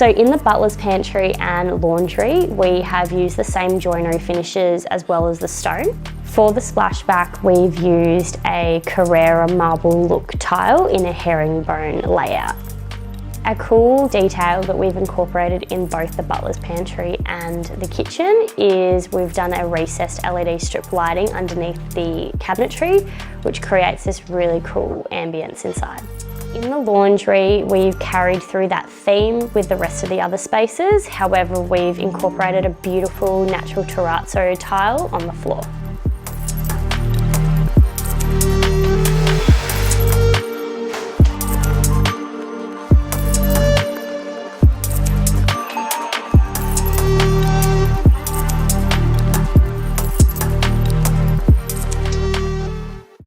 So in the butler's pantry and laundry, we have used the same joinery finishes as well as the stone. For the splashback, we've used a Carrara marble look tile in a herringbone layout. A cool detail that we've incorporated in both the butler's pantry and the kitchen is we've done a recessed LED strip lighting underneath the cabinetry, which creates this really cool ambience inside. In the laundry, we've carried through that theme with the rest of the other spaces. However, we've incorporated a beautiful natural terrazzo tile on the floor.